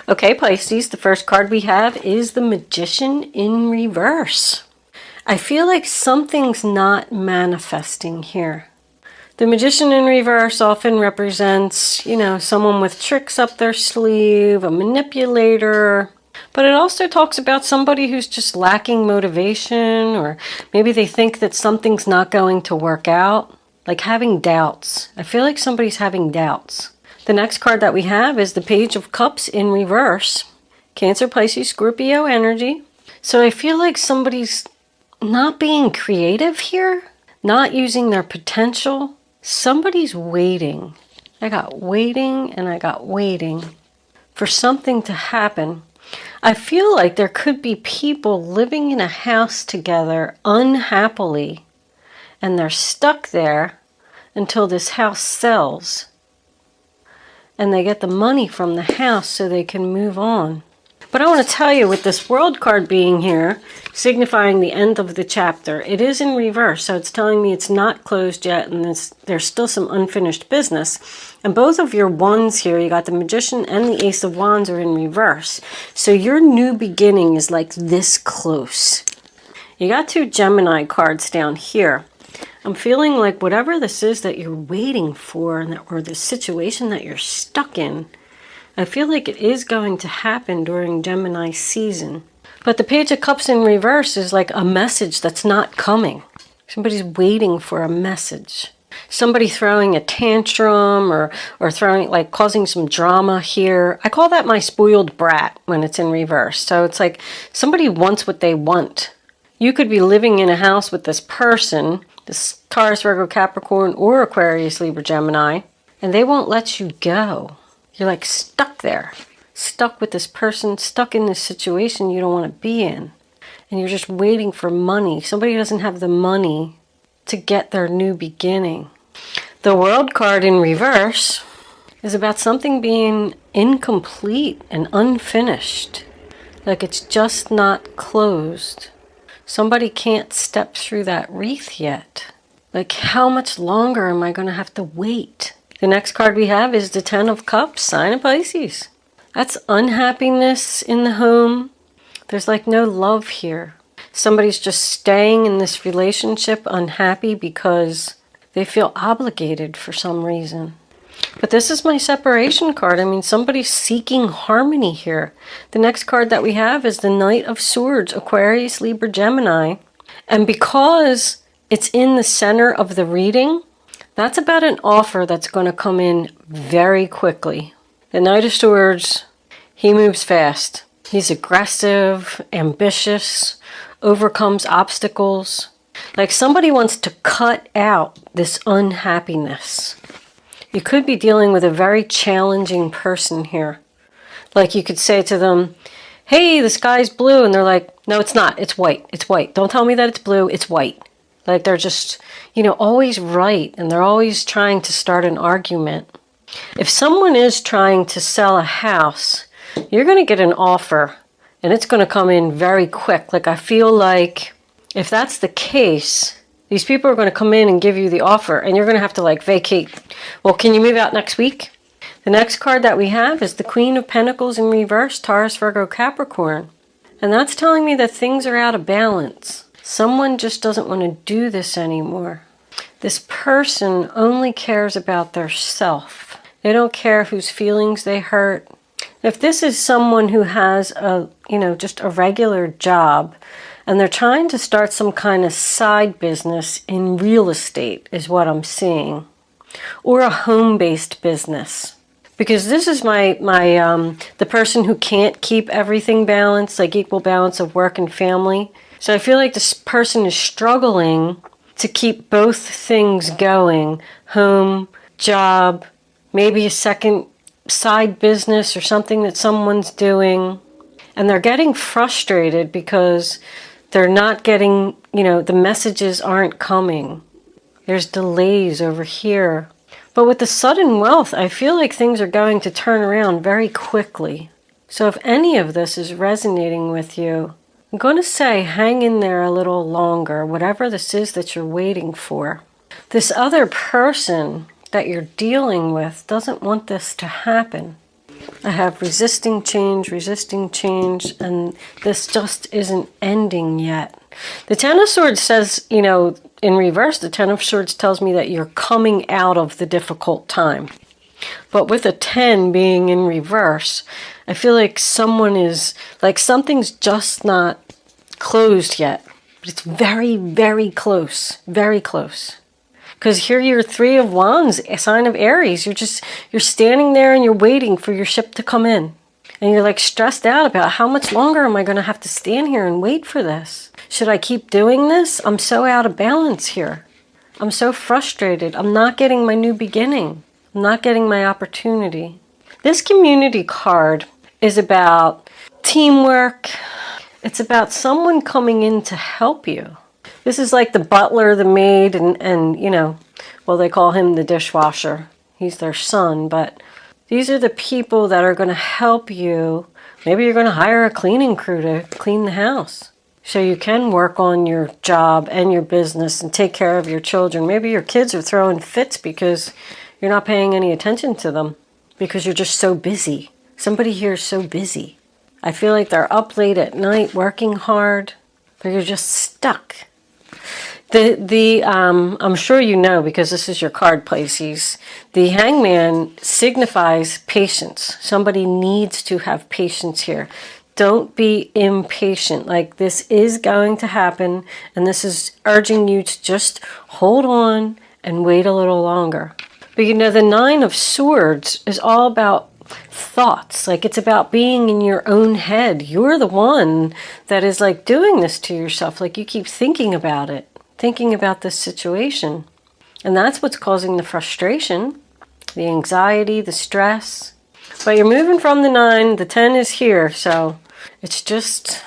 Okay, Pisces, the first card we have is the Magician in reverse. I feel like something's not manifesting here. The Magician in reverse often represents, someone with tricks up their sleeve, a manipulator. But it also talks about somebody who's just lacking motivation, or maybe they think that something's not going to work out, like having doubts. I feel like somebody's having doubts. The next card that we have is the Page of Cups in reverse. Cancer, Pisces, Scorpio energy. So I feel like somebody's not being creative here, not using their potential. Somebody's waiting. I got waiting and I got waiting for something to happen. I feel like there could be people living in a house together unhappily, and they're stuck there until this house sells and they get the money from the house so they can move on. But I want to tell you, with this World card being here, signifying the end of the chapter, it is in reverse. So it's telling me it's not closed yet, and there's still some unfinished business. And both of your wands here, you got the Magician and the Ace of Wands, are in reverse. So your new beginning is like this close. You got two Gemini cards down here. I'm feeling like whatever this is that you're waiting for, or the situation that you're stuck in, I feel like it is going to happen during Gemini season. But the Page of Cups in reverse is like a message that's not coming. Somebody's waiting for a message. Somebody throwing a tantrum or throwing, like, causing some drama here. I call that my spoiled brat when it's in reverse. So it's like somebody wants what they want. You could be living in a house with this person, this Taurus, Virgo, Capricorn, or Aquarius, Libra, Gemini, and they won't let you go. You're like stuck there, stuck with this person, stuck in this situation you don't want to be in. And you're just waiting for money. Somebody doesn't have the money to get their new beginning. The World card in reverse is about something being incomplete and unfinished. Like it's just not closed. Somebody can't step through that wreath yet. Like, how much longer am I going to have to wait? The next card we have is the Ten of Cups, sign of Pisces. That's unhappiness in the home. There's like no love here. Somebody's just staying in this relationship unhappy because they feel obligated for some reason. But this is my separation card. I mean, somebody's seeking harmony here. The next card that we have is the Knight of Swords, Aquarius, Libra, Gemini. And because it's in the center of the reading, that's about an offer that's going to come in very quickly. The Knight of Swords, he moves fast. He's aggressive, ambitious, overcomes obstacles. Like somebody wants to cut out this unhappiness. You could be dealing with a very challenging person here. Like you could say to them, hey, the sky's blue. And they're like, no, it's not. It's white. It's white. Don't tell me that it's blue. It's white. Like they're just, always right. And they're always trying to start an argument. If someone is trying to sell a house, you're going to get an offer. And it's going to come in very quick. Like I feel like if that's the case, these people are going to come in and give you the offer. And you're going to have to like vacate. Well, can you move out next week? The next card that we have is the Queen of Pentacles in reverse, Taurus, Virgo, Capricorn. And that's telling me that things are out of balance. Someone just doesn't want to do this anymore. This person only cares about their self. They don't care whose feelings they hurt. If this is someone who has a, just a regular job, and they're trying to start some kind of side business in real estate is what I'm seeing. Or a home-based business. Because this is the person who can't keep everything balanced, like equal balance of work and family. So I feel like this person is struggling to keep both things going. Home, job, maybe a second side business or something that someone's doing. And they're getting frustrated because they're not getting, the messages aren't coming. There's delays over here. But with the sudden wealth, I feel like things are going to turn around very quickly. So if any of this is resonating with you, I'm going to say hang in there a little longer, whatever this is that you're waiting for. This other person that you're dealing with doesn't want this to happen. I have resisting change, and this just isn't ending yet. The Ten of Swords says, you know, in reverse, the Ten of Swords tells me that you're coming out of the difficult time. But with a 10 being in reverse, I feel like something's just not closed yet. But it's very, very close. Very close. Because here you're 3 of Wands, a sign of Aries. You're standing there and you're waiting for your ship to come in. And you're like stressed out about how much longer am I going to have to stand here and wait for this? Should I keep doing this? I'm so out of balance here. I'm so frustrated. I'm not getting my new beginning. I'm not getting my opportunity. This community card is about teamwork. It's about someone coming in to help you. This is like the butler, the maid, and you know, well, they call him the dishwasher. He's their son, but these are the people that are going to help you. Maybe you're going to hire a cleaning crew to clean the house so you can work on your job and your business and take care of your children. Maybe your kids are throwing fits because you're not paying any attention to them because you're just so busy. Somebody here is so busy. I feel like they're up late at night working hard, but you're just stuck. I'm sure you know, because this is your card, Pisces, the Hangman signifies patience. Somebody needs to have patience here. Don't be impatient. Like, this is going to happen, and this is urging you to just hold on and wait a little longer. But you know, the 9 of Swords is all about thoughts. Like, it's about being in your own head. You're the one that is like doing this to yourself. Like, you keep thinking about it. Thinking about this situation. And that's what's causing the frustration, the anxiety, the stress. But you're moving from the 9, the 10 is here, so it's just,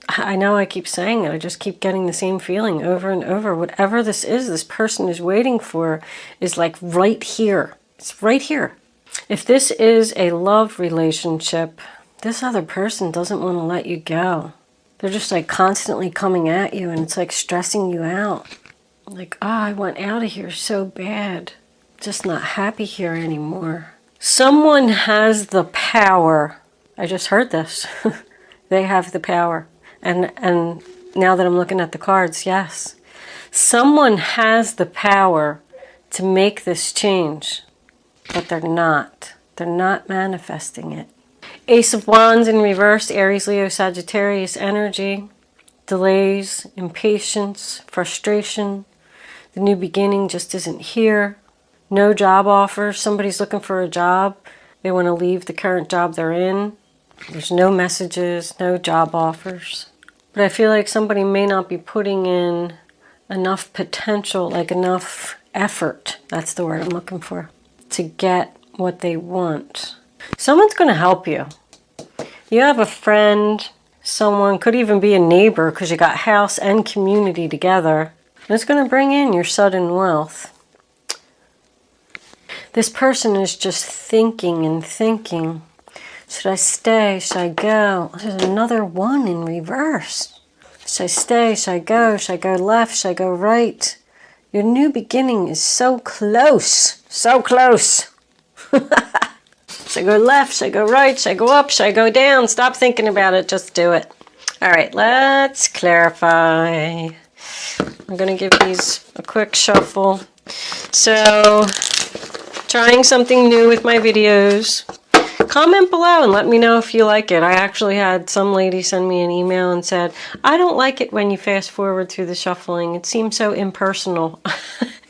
I know I keep saying it, I just keep getting the same feeling over and over. Whatever this is, this person is waiting for is like right here. It's right here. If this is a love relationship, this other person doesn't want to let you go. They're just like constantly coming at you, and it's like stressing you out. Like, I want out of here so bad. Just not happy here anymore. Someone has the power. I just heard this. They have the power. And now that I'm looking at the cards, yes. Someone has the power to make this change, but they're not. They're not manifesting it. Ace of Wands in reverse, Aries, Leo, Sagittarius energy. Delays, impatience, frustration. The new beginning just isn't here. No job offers. Somebody's looking for a job. They want to leave the current job they're in. There's no messages, no job offers. But I feel like somebody may not be putting in enough potential, like enough effort. That's the word I'm looking for. To get what they want. Someone's going to help you. You have a friend, someone, could even be a neighbor, because you got house and community together. And it's going to bring in your sudden wealth. This person is just thinking and thinking. Should I stay? Should I go? There's another 1 in reverse. Should I stay? Should I go? Should I go left? Should I go right? Your new beginning is so close. So close. Should I go left? Should I go right? Should I go up? Should I go down? Stop thinking about it. Just do it. All right, let's clarify. I'm going to give these a quick shuffle. So, trying something new with my videos. Comment below and let me know if you like it. I actually had some lady send me an email and said, I don't like it when you fast forward through the shuffling. It seems so impersonal.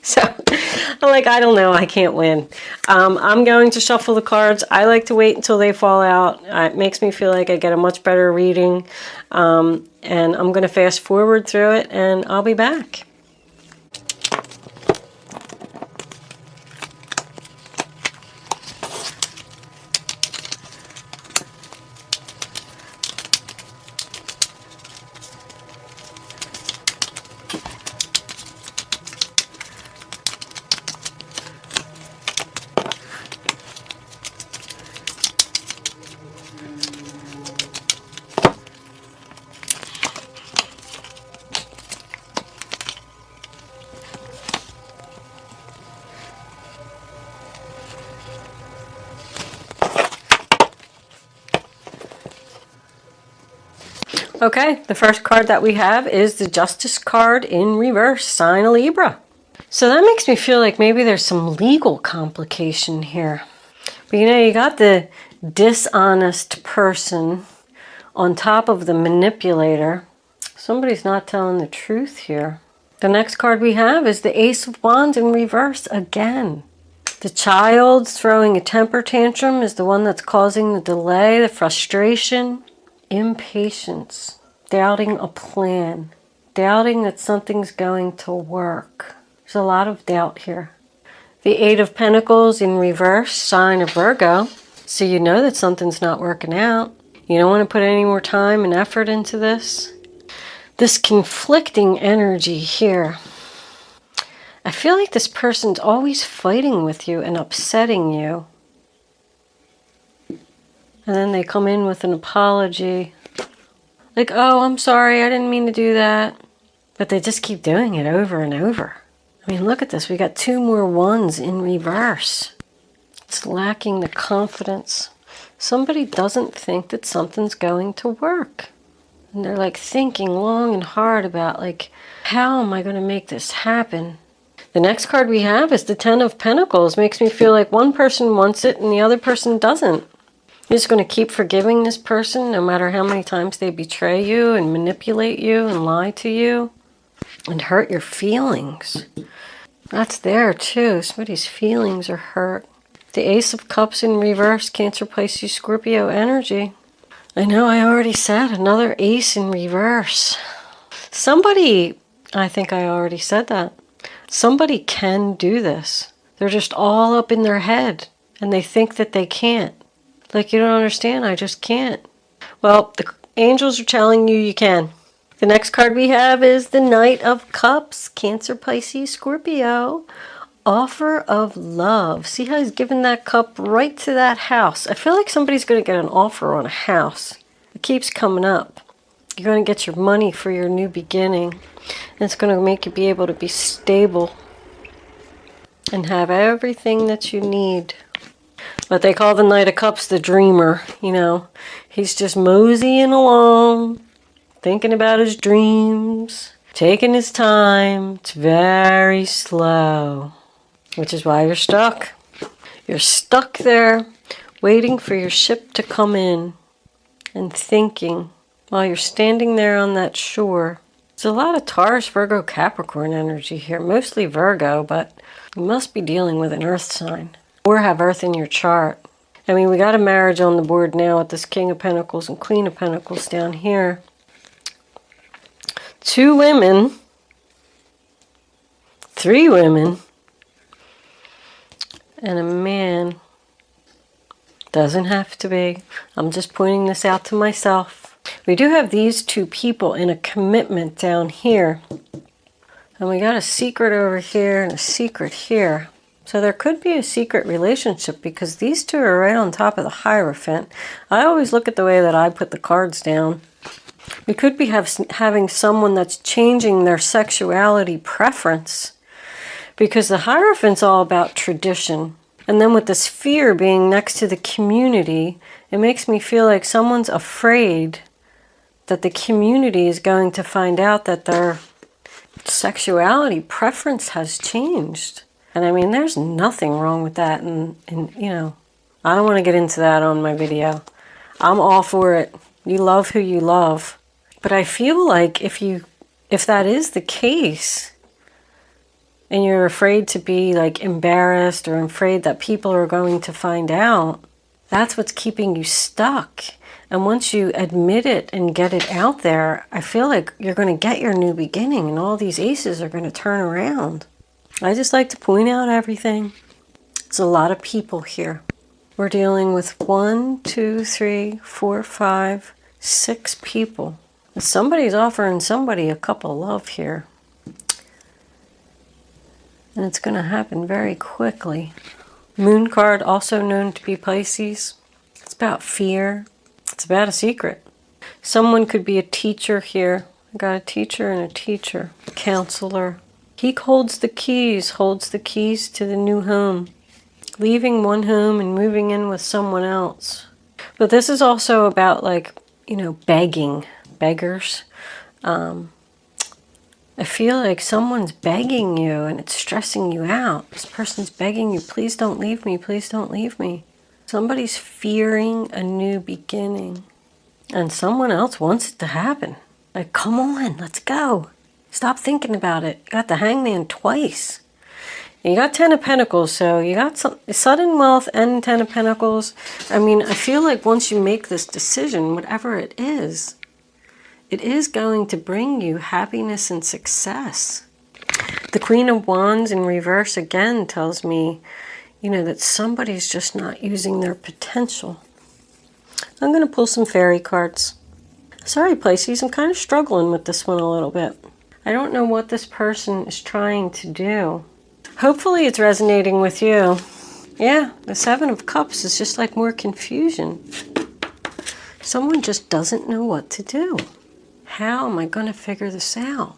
So I'm like, I don't know. I can't win. I'm going to shuffle the cards. I like to wait until they fall out. It makes me feel like I get a much better reading. And I'm going to fast forward through it and I'll be back. Okay, the first card that we have is the Justice card in reverse, sign of Libra. So that makes me feel like maybe there's some legal complication here. But you know, you got the dishonest person on top of the manipulator. Somebody's not telling the truth here. The next card we have is the Ace of Wands in reverse again. The child throwing a temper tantrum is the one that's causing the delay, the frustration, impatience, doubting a plan, doubting that something's going to work. There's a lot of doubt here. The Eight of Pentacles in reverse, sign of Virgo. So you know that something's not working out. You don't want to put any more time and effort into this. This conflicting energy here. I feel like this person's always fighting with you and upsetting you. And then they come in with an apology. Like, oh, I'm sorry, I didn't mean to do that. But they just keep doing it over and over. I mean, look at this. We got 2 more ones in reverse. It's lacking the confidence. Somebody doesn't think that something's going to work. And they're like thinking long and hard about like, how am I going to make this happen? The next card we have is the Ten of Pentacles. Makes me feel like one person wants it and the other person doesn't. You're just going to keep forgiving this person no matter how many times they betray you and manipulate you and lie to you and hurt your feelings. That's there too. Somebody's feelings are hurt. The Ace of Cups in reverse, Cancer, Pisces, Scorpio energy. I know I already said another ace in reverse. Somebody, I think I already said that. Somebody can do this. They're just all up in their head and they think that they can't. Like, you don't understand, I just can't. Well, the angels are telling you you can. The next card we have is the Knight of Cups, Cancer, Pisces, Scorpio. Offer of love. See how he's giving that cup right to that house. I feel like somebody's going to get an offer on a house. It keeps coming up. You're going to get your money for your new beginning. And it's going to make you be able to be stable and have everything that you need. But they call the Knight of Cups the dreamer. You know, he's just moseying along, thinking about his dreams, taking his time. It's very slow. Which is why you're stuck. You're stuck there, waiting for your ship to come in and thinking while you're standing there on that shore. There's a lot of Taurus, Virgo, Capricorn energy here. Mostly Virgo, but you must be dealing with an earth sign or have earth in your chart. I mean, we got a marriage on the board now with this King of Pentacles and Queen of Pentacles down here. 2 women, 3 women, and a man. Doesn't have to be. I'm just pointing this out to myself. We do have these 2 people in a commitment down here. And we got a secret over here and a secret here. So there could be a secret relationship because these 2 are right on top of the Hierophant. I always look at the way that I put the cards down. We could be having someone that's changing their sexuality preference. Because the Hierophant's all about tradition. And then with this fear being next to the community, it makes me feel like someone's afraid that the community is going to find out that their sexuality preference has changed. And I mean, there's nothing wrong with that. And you know, I don't want to get into that on my video. I'm all for it. You love who you love. But I feel like if that is the case, and you're afraid to be like embarrassed or afraid that people are going to find out, that's what's keeping you stuck. And once you admit it and get it out there, I feel like you're going to get your new beginning and all these aces are going to turn around. I just like to point out everything. It's a lot of people here. We're dealing with 1, 2, 3, 4, 5, 6 people. Somebody's offering somebody a cup of love here. And it's going to happen very quickly. Moon card, also known to be Pisces. It's about fear. It's about a secret. Someone could be a teacher here. I got a teacher and a teacher. A counselor. He holds the keys to the new home. Leaving one home and moving in with someone else. But this is also about, like, you know, begging. beggars. I feel like someone's begging you and it's stressing you out. This person's begging you, please don't leave me, please don't leave me. Somebody's fearing a new beginning. And someone else wants it to happen. Like, come on, let's go. Stop thinking about it. You got the Hangman twice. You got 10 of Pentacles, so you got some sudden wealth and 10 of Pentacles. I mean, I feel like once you make this decision, whatever it is going to bring you happiness and success. The Queen of Wands in reverse again tells me, you know, that somebody's just not using their potential. I'm going to pull some fairy cards. Sorry, Pisces, I'm kind of struggling with this one a little bit. I don't know what this person is trying to do. Hopefully it's resonating with you. Yeah, the Seven of Cups is just like more confusion. Someone just doesn't know what to do. How am I going to figure this out?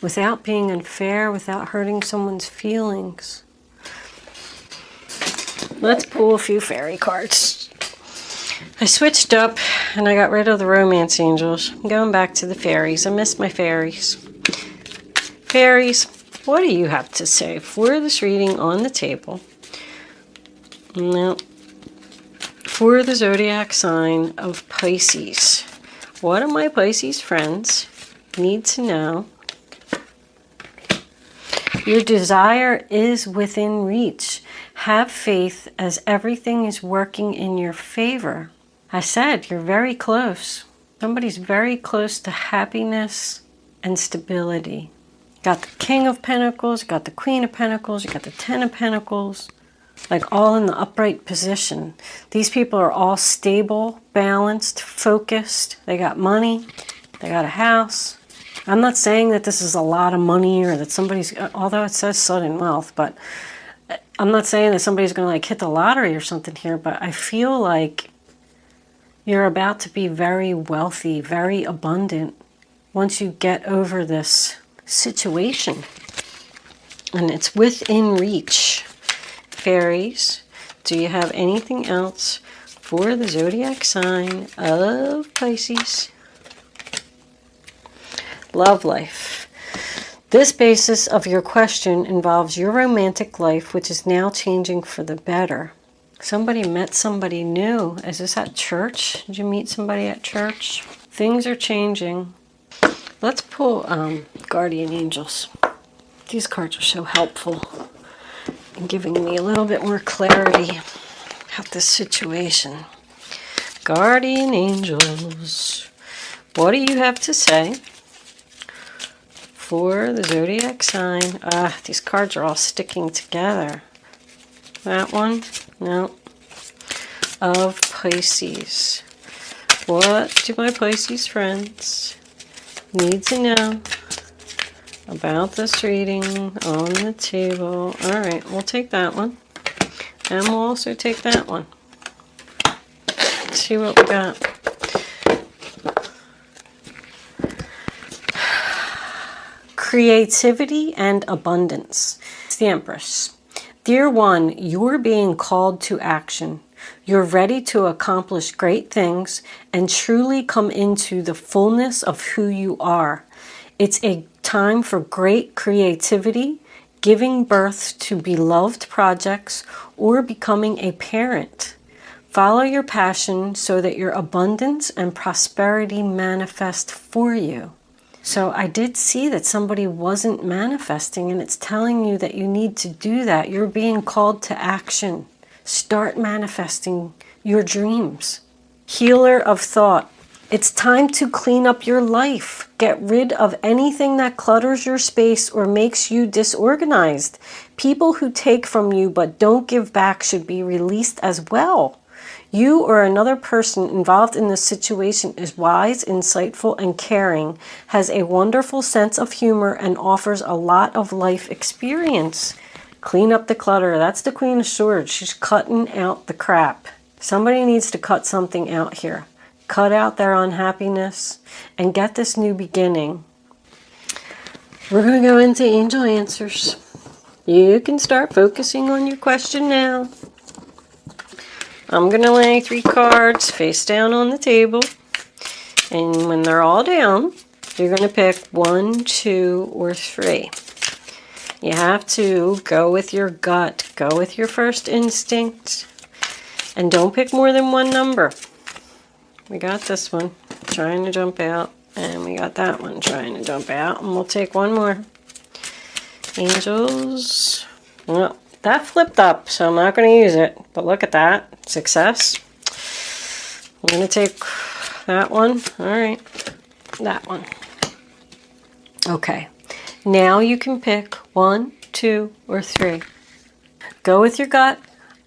Without being unfair, without hurting someone's feelings. Let's pull a few fairy cards. I switched up and I got rid of the romance angels. I'm going back to the fairies. I miss my fairies. Fairies, what do you have to say for this reading on the table? No. For the zodiac sign of Pisces. What do my Pisces friends need to know? Your desire is within reach. Have faith as everything is working in your favor. I said you're very close. Somebody's very close to happiness and stability. Got the King of Pentacles, got the Queen of Pentacles, you got the 10 of Pentacles. Like all in the upright position. These people are all stable, balanced, focused. They got money. They got a house. I'm not saying that this is a lot of money or that somebody's, although it says sudden wealth, but I'm not saying that somebody's going to like hit the lottery or something here, but I feel like you're about to be very wealthy, very abundant once you get over this situation. And it's within reach. Fairies, do you have anything else for the zodiac sign of Pisces? Love life. This basis of your question involves your romantic life, which is now changing for the better. Somebody met somebody new. Is this at church? Did you meet somebody at church? Things are changing. Let's pull guardian angels. These cards are so helpful in giving me a little bit more clarity about this situation. Guardian angels, what do you have to say for the zodiac sign? These cards are all sticking together. That one? No. Of Pisces. What do my Pisces friends need to know about this reading on the table? All right, we'll take that one. And we'll also take that one. Let's see what we got. Creativity and abundance. It's the Empress. Dear one, you're being called to action. You're ready to accomplish great things and truly come into the fullness of who you are. It's a time for great creativity, giving birth to beloved projects, or becoming a parent. Follow your passion so that your abundance and prosperity manifest for you. So I did see that somebody wasn't manifesting, and it's telling you that you need to do that. You're being called to action. Start manifesting your dreams. Healer of thought. It's time to clean up your life. Get rid of anything that clutters your space or makes you disorganized. People who take from you but don't give back should be released as well. You or another person involved in this situation is wise, insightful, and caring, has a wonderful sense of humor, and offers a lot of life experience. Clean up the clutter. That's the Queen of Swords. She's cutting out the crap. Somebody needs to cut something out here. Cut out their unhappiness and get this new beginning. We're going to go into angel answers. You can start focusing on your question now. I'm going to lay 3 cards face down on the table. And when they're all down, you're going to pick 1, 2, or 3. You have to go with your gut. Go with your first instinct. And don't pick more than one number. We got this one trying to jump out. And we got that one trying to jump out. And we'll take one more. Angels. Well, that flipped up, so I'm not going to use it. But look at that. Success. I'm going to take that one. All right. That one. Okay. Now you can pick 1, 2, or 3. Go with your gut.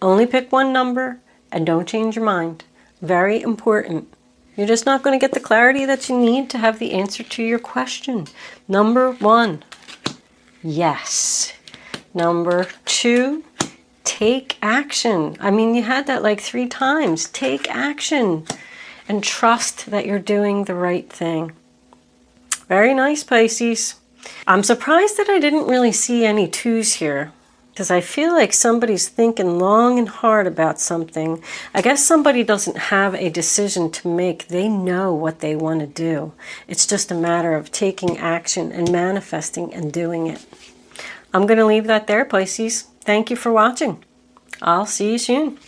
Only pick one number. And don't change your mind. Very important. You're just not going to get the clarity that you need to have the answer to your question. Number 1. Yes. Number 2. Take action. I mean, you had that like 3 times. Take action. And trust that you're doing the right thing. Very nice, Pisces. I'm surprised that I didn't really see any 2s here, because I feel like somebody's thinking long and hard about something. I guess somebody doesn't have a decision to make. They know what they want to do. It's just a matter of taking action and manifesting and doing it. I'm going to leave that there, Pisces. Thank you for watching. I'll see you soon.